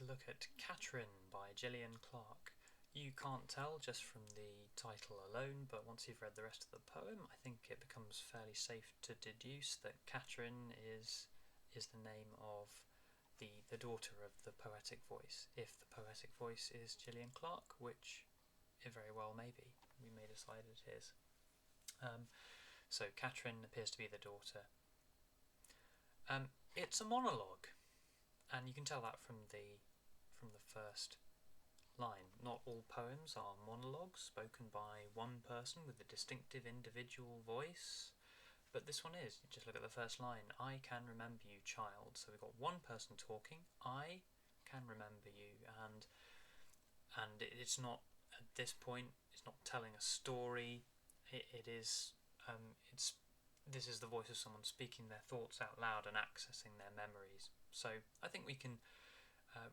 Look at Catrin by Gillian. You can't tell just from the title alone, but once you've read the rest of the poem, I think it becomes fairly safe to deduce that Catrin is the name of the daughter of the poetic voice. If the poetic voice is Gillian Clark, which it very well may be, we may decide it is. So Catrin appears to be the daughter. It's a monologue, and you can tell that from the first line. Not all poems are monologues spoken by one person with a distinctive individual voice, but this one is. You just look at the first line. I can remember you, child. So we've got one person talking. I can remember you, and it's not at this point. It's not telling a story. It is. This is the voice of someone speaking their thoughts out loud and accessing their memories. So I think we can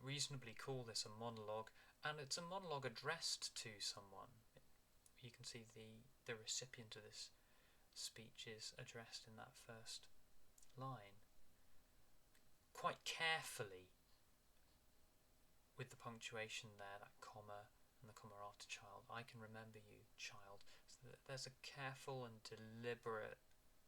reasonably call this a monologue, and it's a monologue addressed to someone. You can see the recipient of this speech is addressed in that first line. Quite carefully, with the punctuation there, that comma and the comma after child. I can remember you, child. So there's a careful and deliberate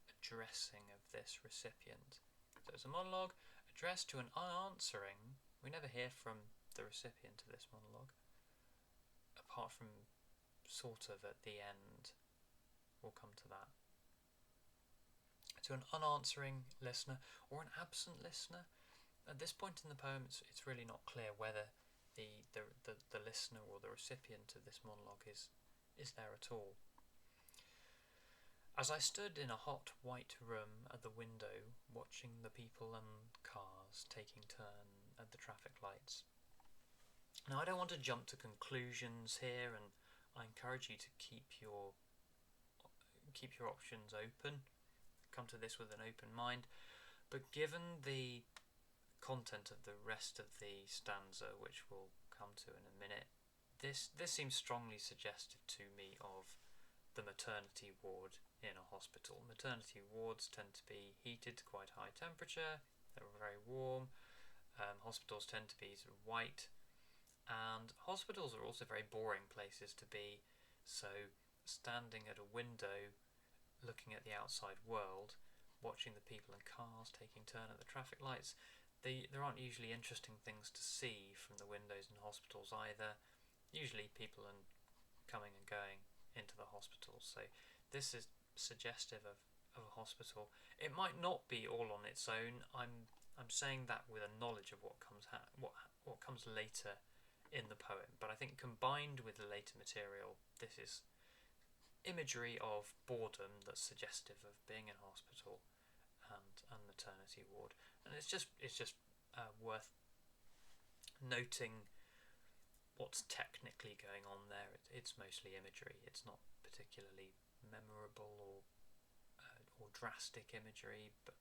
addressing of this recipient. So it's a monologue addressed to an unanswering. We never hear from the recipient of this monologue, apart from sort of at the end. We'll come to that. To an unanswering listener or an absent listener. At this point in the poem, it's really not clear whether the listener or the recipient of this monologue is there at all. As I stood in a hot white room at the window, watching the people and cars taking turn at the traffic lights. Now, I don't want to jump to conclusions here, and I encourage you to keep your options open. Come to this with an open mind. But given the content of the rest of the stanza, which we'll come to in a minute, this seems strongly suggestive to me of the maternity ward in a hospital. Maternity wards tend to be heated to quite high temperature. They're very warm. Hospitals tend to be sort of white, and hospitals are also very boring places to be. So standing at a window, looking at the outside world, watching the people and cars taking turn at the traffic lights, there aren't usually interesting things to see from the windows in hospitals either. Usually people are coming and going into the hospital. So this is suggestive of a hospital. It might not be all on its own. I'm saying that with a knowledge of what comes later in the poem. But I think combined with the later material, this is imagery of boredom that's suggestive of being in hospital and maternity ward. And it's just worth noting what's technically going on there. It's mostly imagery. It's not particularly memorable or drastic imagery, but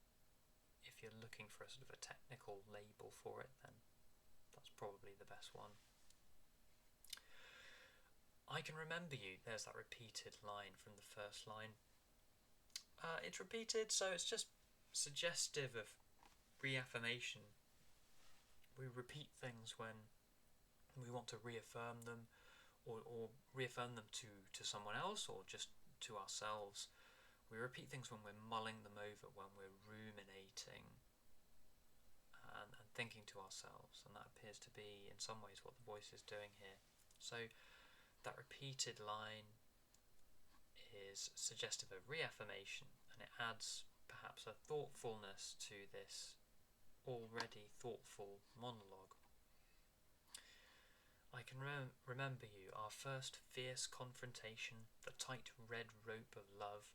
if you're looking for a sort of a technical label for it, then that's probably the best one. I can remember you. There's that repeated line from the first line. It's repeated, so it's just suggestive of reaffirmation. We repeat things when we want to reaffirm them, or reaffirm them to someone else, or just to ourselves. We repeat things when we're mulling them over, when we're ruminating and thinking to ourselves, and that appears to be in some ways what the voice is doing here. So that repeated line is suggestive of reaffirmation, and it adds perhaps a thoughtfulness to this already thoughtful monologue. I can remember you, our first fierce confrontation, the tight red rope of love,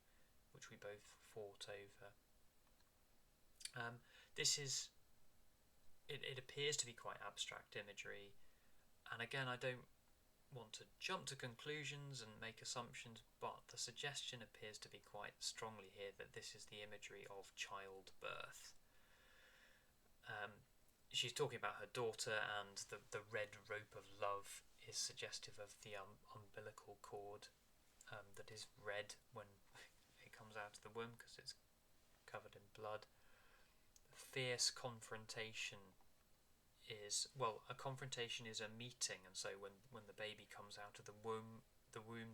which we both fought over. It appears to be quite abstract imagery, and again, I don't want to jump to conclusions and make assumptions, but the suggestion appears to be quite strongly here that this is the imagery of childbirth. She's talking about her daughter, and the red rope of love is suggestive of the umbilical cord that is red when it comes out of the womb because it's covered in blood. Fierce confrontation is, well, a confrontation is a meeting, and so when the baby comes out of the womb,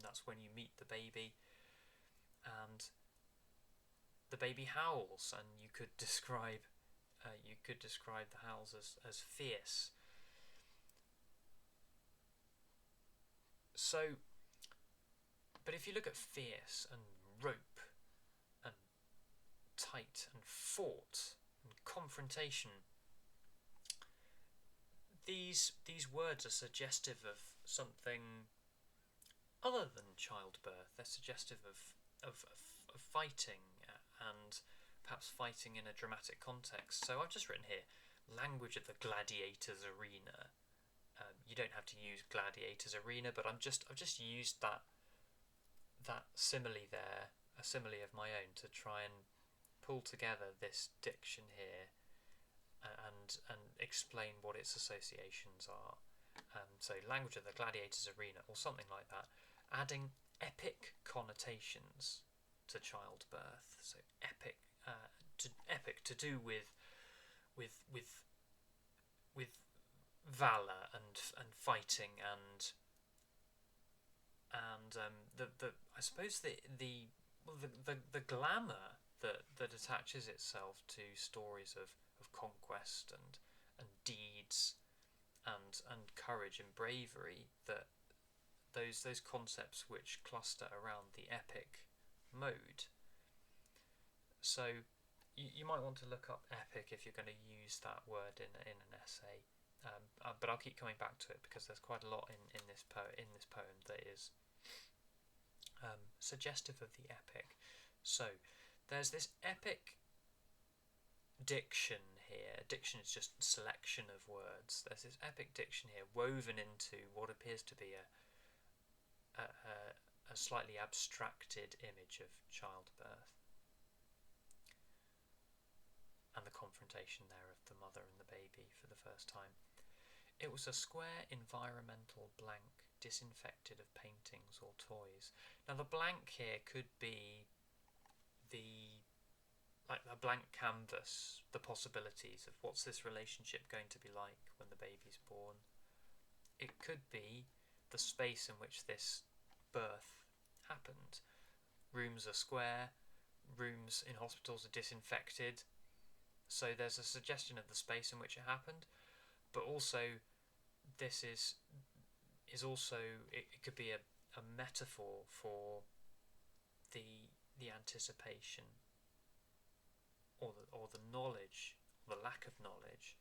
that's when you meet the baby, and the baby howls, and you could describe the howls as fierce. So, but if you look at fierce and rope and tight and fought and confrontation, these words are suggestive of something other than childbirth. They're suggestive of fighting, and perhaps fighting in a dramatic context. So I've just written here, language of the gladiator's arena. You don't have to use gladiator's arena, but I've just used that simile there, a simile of my own, to try and pull together this diction here and explain what its associations are. So language of the gladiator's arena, or something like that, adding epic connotations to childbirth. So epic to do with valor and fighting and I suppose the glamour that attaches itself to stories of conquest and deeds and courage and bravery, that those concepts which cluster around the epic mode. So you might want to look up epic if you're going to use that word in an essay, but I'll keep coming back to it because there's quite a lot in this poem that is suggestive of the epic. So there's this epic diction here. Diction is just selection of words. There's this epic diction here woven into what appears to be a slightly abstracted image of childbirth and the confrontation there of the mother and the baby for the first time. It was a square environmental blank, disinfected of paintings or toys. Now the blank here could be like a blank canvas, the possibilities of what's this relationship going to be like when the baby's born. It could be the space in which this birth happened. Rooms are square, rooms in hospitals are disinfected, so there's a suggestion of the space in which it happened, but also this is also, it could be a metaphor for the anticipation or the knowledge, the lack of knowledge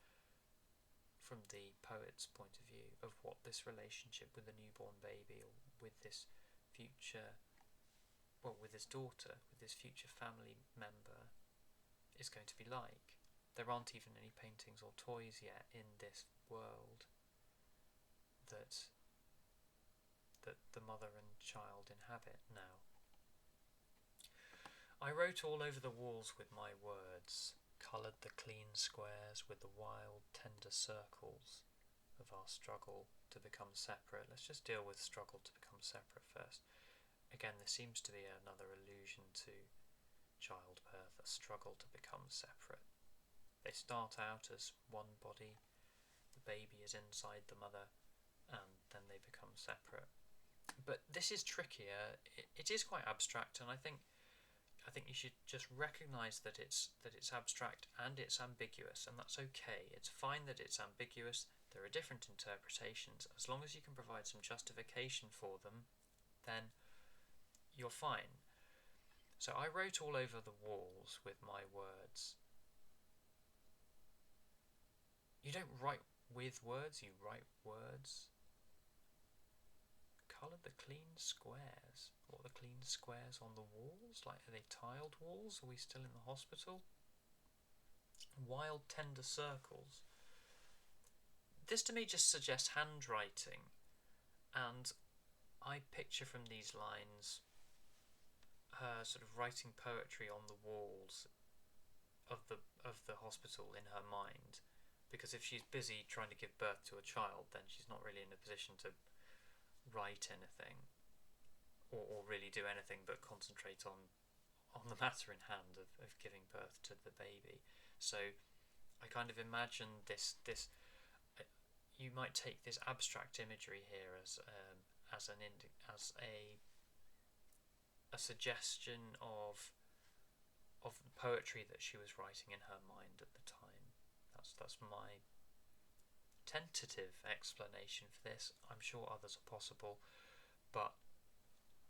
from the poet's point of view of what this relationship with the newborn baby, or with this future, well, with his daughter, with this future family member, is going to be like. There aren't even any paintings or toys yet in this world that the mother and child inhabit now. I wrote all over the walls with my words, coloured the clean squares with the wild, tender circles of our struggle to become separate. Let's just deal with struggle to become separate first. Again, there seems to be another allusion to childbirth, a struggle to become separate. They start out as one body, the baby is inside the mother, and then they become separate. But this is trickier. It is quite abstract, and I think you should just recognise that it's abstract and it's ambiguous, and that's okay. It's fine that it's ambiguous. There are different interpretations. As long as you can provide some justification for them, then you're fine. So I wrote all over the walls with my words. You don't write with words, you write words. Colour the clean squares. What are the clean squares on the walls? Like, are they tiled walls? Are we still in the hospital? Wild tender circles. This to me just suggests handwriting, and I picture from these lines her sort of writing poetry on the walls of the hospital in her mind, because if she's busy trying to give birth to a child, then she's not really in a position to write anything or really do anything but concentrate on the matter in hand of giving birth to the baby. So I kind of imagine this might take this abstract imagery here as a suggestion of poetry that she was writing in her mind at the time. That's my tentative explanation for this. I'm sure others are possible, but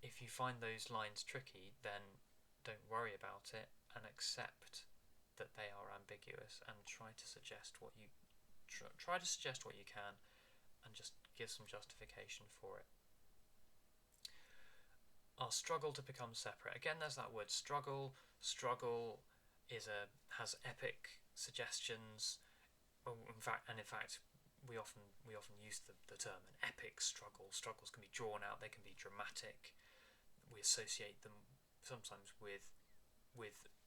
if you find those lines tricky, then don't worry about it and accept that they are ambiguous, and try to suggest what you can, and just give some justification for it. Our struggle to become separate. Again, there's that word struggle. Struggle has epic suggestions. In fact, we often use the term an epic struggle. Struggles can be drawn out. They can be dramatic. We associate them sometimes with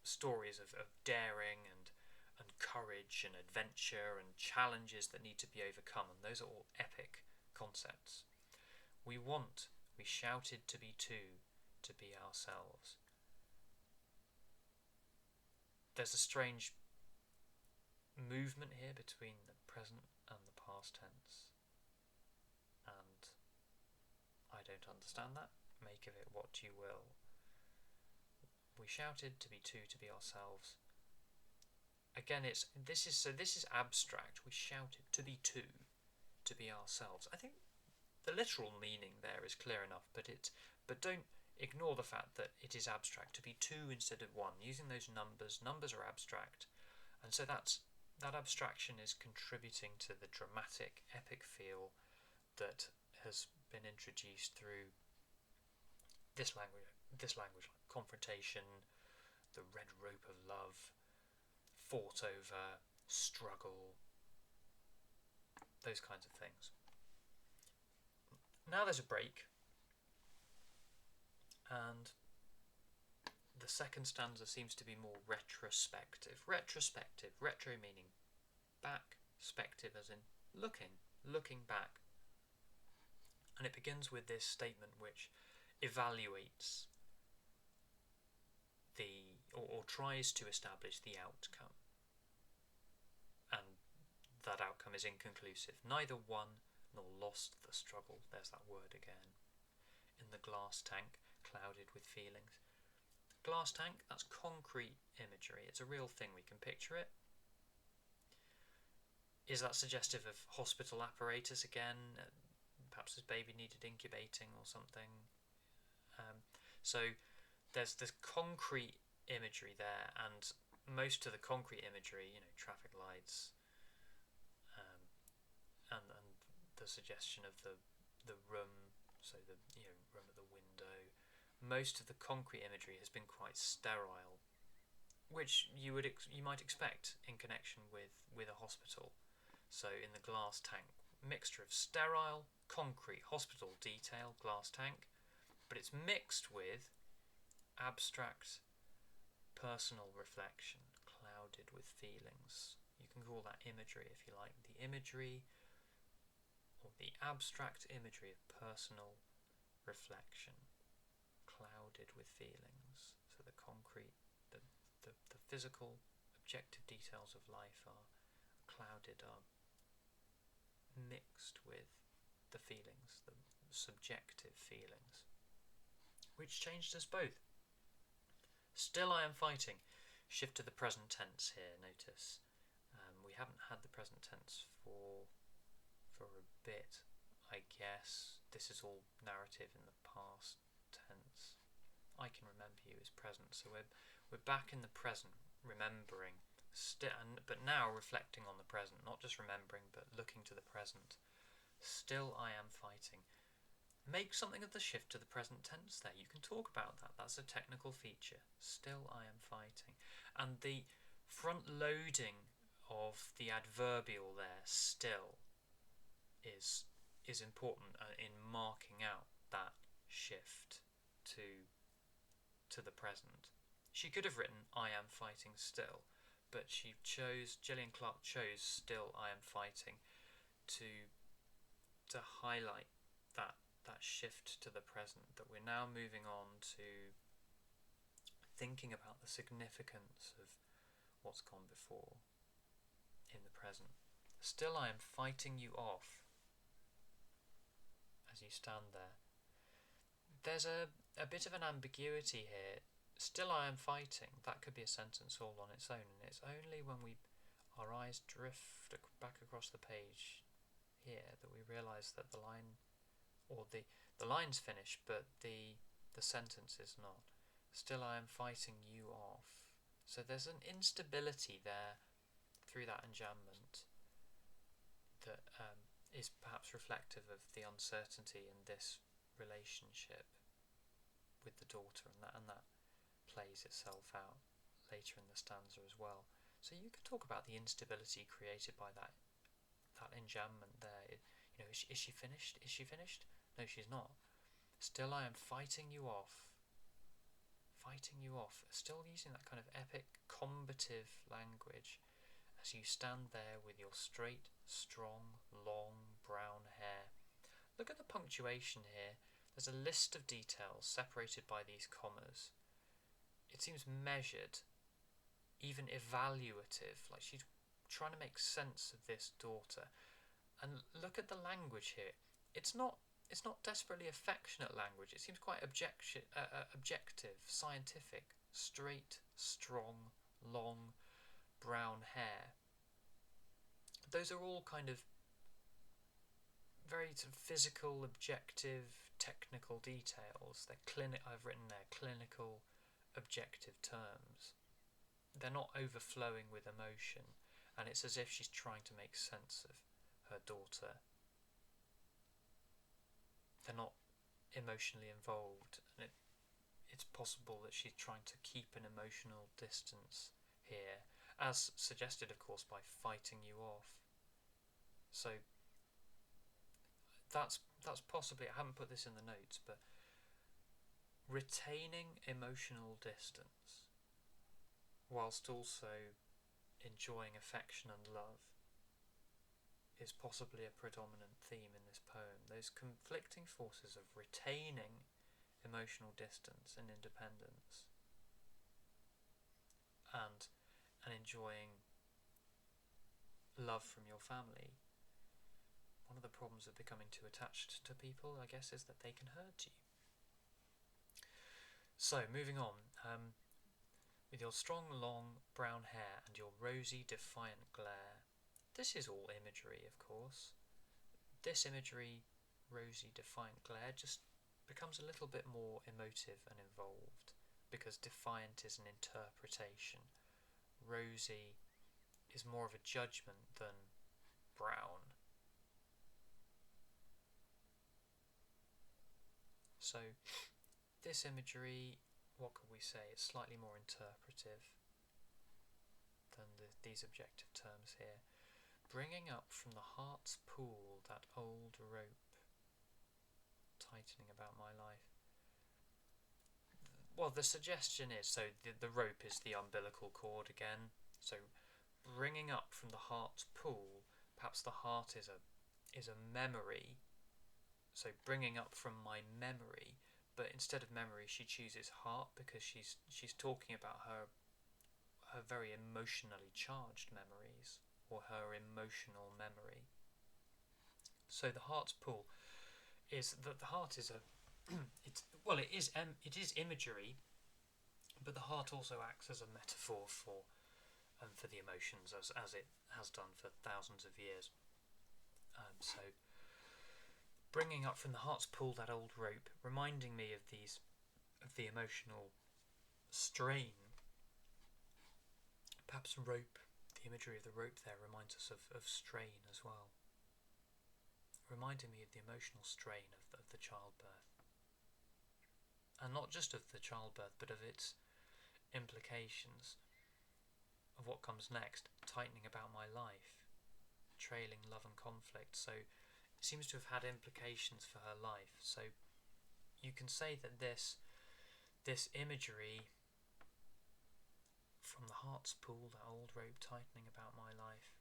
stories of daring and courage and adventure and challenges that need to be overcome, and those are all epic concepts. We shouted to be two, to be ourselves. There's a strange movement here between the present and the past tense, and I don't understand that. Make of it what you will. We shouted to be two, to be ourselves. Again, this is abstract. We shouted to be two, to be ourselves. I think the literal meaning there is clear enough, but don't ignore the fact that it is abstract. To be two instead of one, using those numbers. Numbers are abstract, and so that abstraction is contributing to the dramatic, epic feel that has been introduced through this language, like confrontation, the red rope of love, fought over, struggle, those kinds of things. Now there's a break, and the second stanza seems to be more retrospective. Retro meaning back, spective as in looking back. And it begins with this statement which evaluates or tries to establish the outcome, and that outcome is inconclusive. Neither won nor lost the struggle. There's that word again. In the glass tank, clouded with feelings. Glass tank, that's concrete imagery. It's a real thing. We can picture it. Is that suggestive of hospital apparatus again? Perhaps this baby needed incubating or something. So there's this concrete imagery there, and most of the concrete imagery, traffic lights, and the suggestion of the room, so the room at the window. Most of the concrete imagery has been quite sterile, which you might expect in connection with a hospital. So in the glass tank, mixture of sterile, concrete, hospital detail, glass tank, but it's mixed with abstract, personal reflection, clouded with feelings. You can call that imagery if you like. The imagery, or the abstract imagery of personal reflection, clouded with feelings. So the concrete, the physical, objective details of life are clouded, are mixed with the feelings, the subjective feelings, which changed us both. Still I am fighting. Shift to the present tense here, notice. We haven't had the present tense for a bit, I guess. This is all narrative in the past tense. I can remember you as present, so we're back in the present, remembering, but now reflecting on the present, not just remembering, but looking to the present. Still I am fighting. Make something of the shift to the present tense there. You can talk about that. That's a technical feature. Still I am fighting. And the front loading of the adverbial there, still, is important in marking out that shift to the present. She could have written I am fighting still, but Gillian Clarke chose still I am fighting to highlight that shift to the present, that we're now moving on to thinking about the significance of what's gone before in the present. Still I am fighting you off. as you stand there. There's a bit of an ambiguity here. Still I am fighting. That could be a sentence all on its own, and it's only when our eyes drift back across the page here that we realise that the line, or the line's finished, but the sentence is not. Still I am fighting you off. So there's an instability there through that enjambment that is perhaps reflective of the uncertainty in this relationship with the daughter, and that plays itself out later in the stanza as well. So you could talk about the instability created by that enjambment there. Is she finished? Is she finished? No, she's not. Still I am fighting you off. Fighting you off. Still using that kind of epic combative language as you stand there with your straight, strong, long brown hair. Look at the punctuation here. There's a list of details separated by these commas. It seems measured, even evaluative, like she's trying to make sense of this daughter. And look at the language here. It's not desperately affectionate language. It seems quite objective, scientific. Straight, strong, long, brown hair. Those are all kind of very sort of physical, objective, technical details. They're I've written there clinical, objective terms. They're not overflowing with emotion, and it's as if she's trying to make sense of her daughter. They're not emotionally involved, and it's possible that she's trying to keep an emotional distance here, as suggested, of course, by fighting you off. So that's possibly, I haven't put this in the notes, but retaining emotional distance whilst also enjoying affection and love is possibly a predominant theme in this poem. Those conflicting forces of retaining emotional distance and independence and enjoying love from your family. One of the problems of becoming too attached to people, I guess, is that they can hurt you. So, moving on. With your strong, long brown hair and your rosy, defiant glare. This is all imagery, of course. This imagery, rosy, defiant glare, just becomes a little bit more emotive and involved, because defiant is an interpretation. Rosy is more of a judgment than brown. So this imagery, what could we say? It's slightly more interpretive than these objective terms here. Bringing up from the heart's pool that old rope, tightening about my life. Well, the suggestion is, so the rope is the umbilical cord again. So bringing up from the heart's pool, perhaps the heart is a memory. So bringing up from my memory, but instead of memory she chooses heart, because she's talking about her very emotionally charged memories, or her emotional memory. So the heart's pool is that the heart is it is imagery, but the heart also acts as a metaphor for the emotions, as it has done for thousands of years. So bringing up from the heart's pool that old rope, reminding me of the emotional strain. Perhaps rope, the imagery of the rope there reminds us of strain as well. Reminding me of the emotional strain of the childbirth. And not just of the childbirth, but of its implications, of what comes next, tightening about my life, trailing love and conflict. So it seems to have had implications for her life. So you can say that this imagery from the heart's pool, that old rope tightening about my life,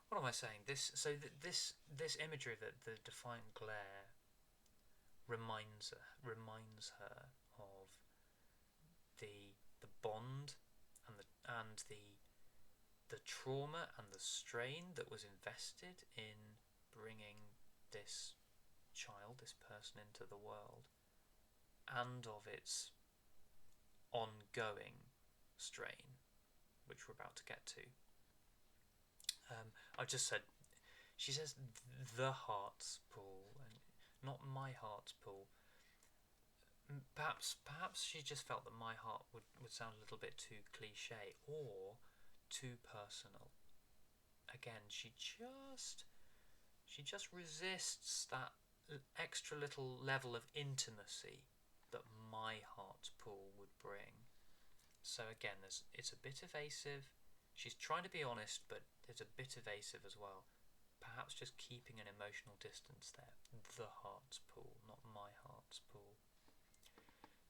what am I saying? This imagery, that the defiant glare reminds her of the bond and the the trauma and the strain that was invested in bringing this child, this person into the world, and of its ongoing strain, which we're about to get to. I've just said, she says the heart's pool, and not my heart's pool. Perhaps she just felt that my heart would sound a little bit too cliche or too personal. Again, she just resists that extra little level of intimacy that my heart's pool would bring. So again, it's a bit evasive. She's trying to be honest, but it's a bit evasive as well. Perhaps just keeping an emotional distance there. The heart's pool, not my heart's pool.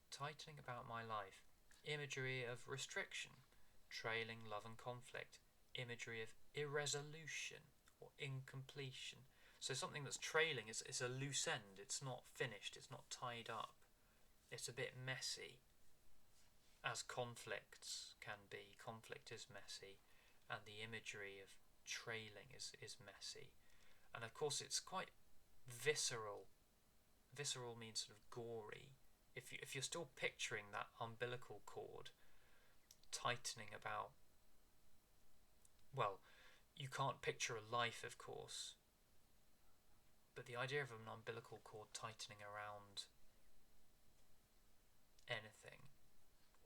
Tightening about my life. Imagery of restriction, trailing love and conflict. Imagery of irresolution or incompletion. So something that's trailing is a loose end. It's not finished. It's not tied up. It's a bit messy, as conflicts can be. Conflict is messy, and the imagery of trailing is messy. And of course it's quite visceral. Visceral means sort of gory. If you're still picturing that umbilical cord tightening about, well, you can't picture a life, of course, but the idea of an umbilical cord tightening around anything,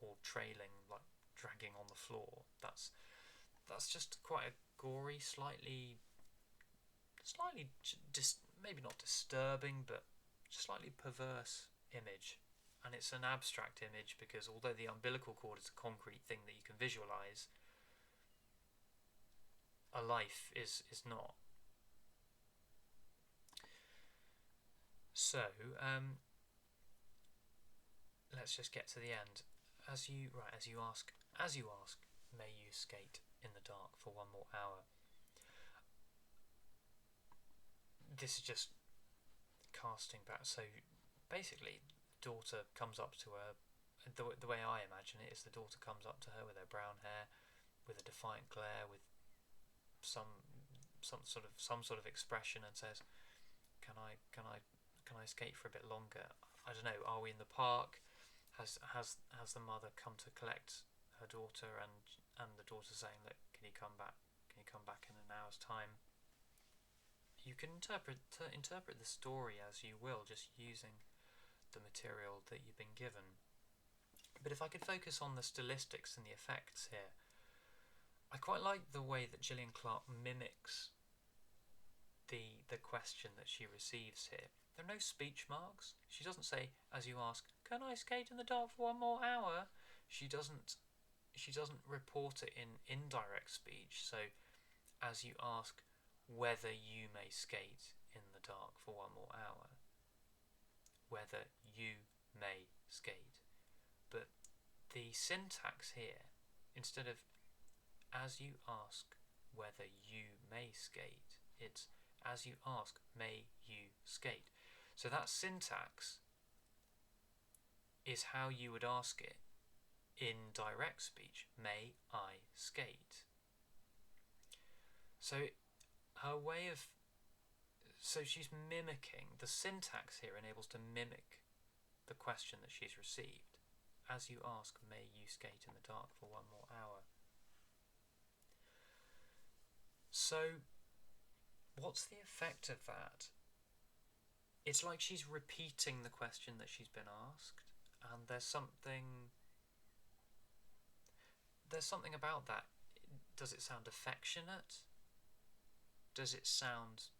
or trailing, like dragging on the floor, that's just quite a gory, slightly maybe not disturbing, but slightly perverse image. And it's an abstract image because although the umbilical cord is a concrete thing that you can visualize, a life is not. So let's just get to the end. As you ask, may you skate in the dark for one more hour. This is just casting back. So basically, the daughter comes up to her. The way I imagine it is the daughter comes up to her with her brown hair, with a defiant glare, with some sort of expression, and says, "Can I skate for a bit longer? I don't know. Are we in the park? Has the mother come to collect her daughter, and the daughter saying, look, can you come back in an hour's time?" You can interpret the story as you will, just using the material that you've been given. But if I could focus on the stylistics and the effects here, I quite like the way that Gillian Clarke mimics the question that she receives here. There are no speech marks. She doesn't say, as you ask, can I skate in the dark for one more hour? She doesn't report it in indirect speech. So, as you ask whether you may skate in the dark for one more hour. Whether you may skate. But the syntax here, instead of as you ask whether you may skate, it's as you ask, may you skate. So that syntax is how you would ask it in direct speech. May I skate? So she's mimicking, the syntax here enables to mimic the question that she's received. As you ask, may you skate in the dark for one more hour? So, what's the effect of that? It's like she's repeating the question that she's been asked, and there's something about that. Does it sound affectionate? Does it sound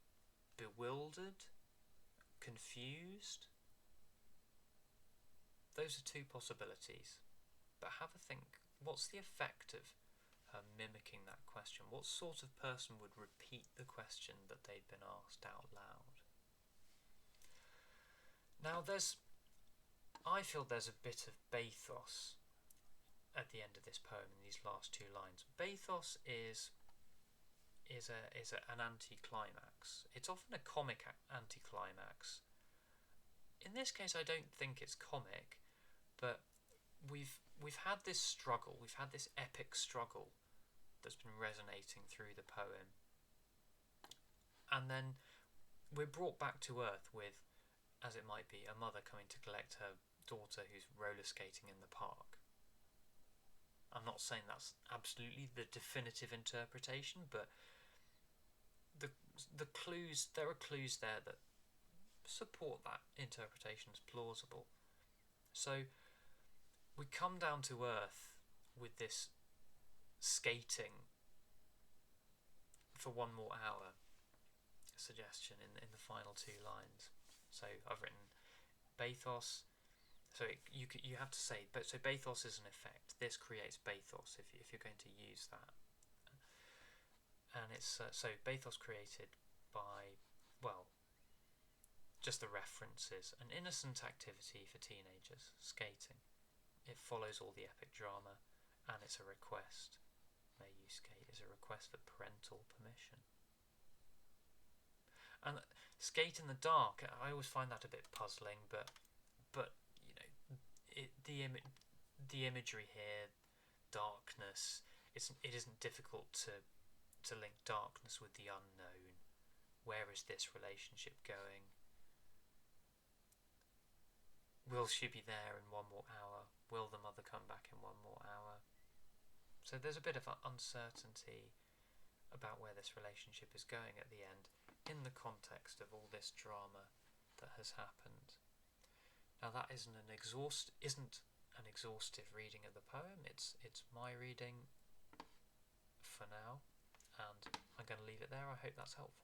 bewildered? Confused? Those are two possibilities. But have a think. What's the effect of her mimicking that question? What sort of person would repeat the question that they'd been asked out loud? Now I feel there's a bit of bathos at the end of this poem in these last two lines. Bathos is an anticlimax. It's often a comic anticlimax. In this case, I don't think it's comic, but we've had this struggle. We've had this epic struggle that's been resonating through the poem. And then we're brought back to earth with, as it might be, a mother coming to collect her daughter who's roller skating in the park. I'm not saying that's absolutely the definitive interpretation, but the clues, there are clues there that support that interpretation as plausible. So we come down to earth with this skating for one more hour suggestion in the final two lines. So I've written bathos. So you have to say, but so bathos is an effect. This creates bathos if you're going to use that. And it's so bathos created by, well, just the references. An innocent activity for teenagers, skating. It follows all the epic drama, and it's a request. May you skate is a request for parental permission. And skate in the dark, I always find that a bit puzzling, but you know, the imagery here, darkness. It isn't difficult to link darkness with the unknown. Where is this relationship going? Will she be there in one more hour? Will the mother come back in one more hour? So there's a bit of uncertainty about where this relationship is going at the end, in the context of all this drama that has happened. Now that isn't an exhaustive reading of the poem. It's my reading for now, and I'm going to leave it there. I hope that's helpful.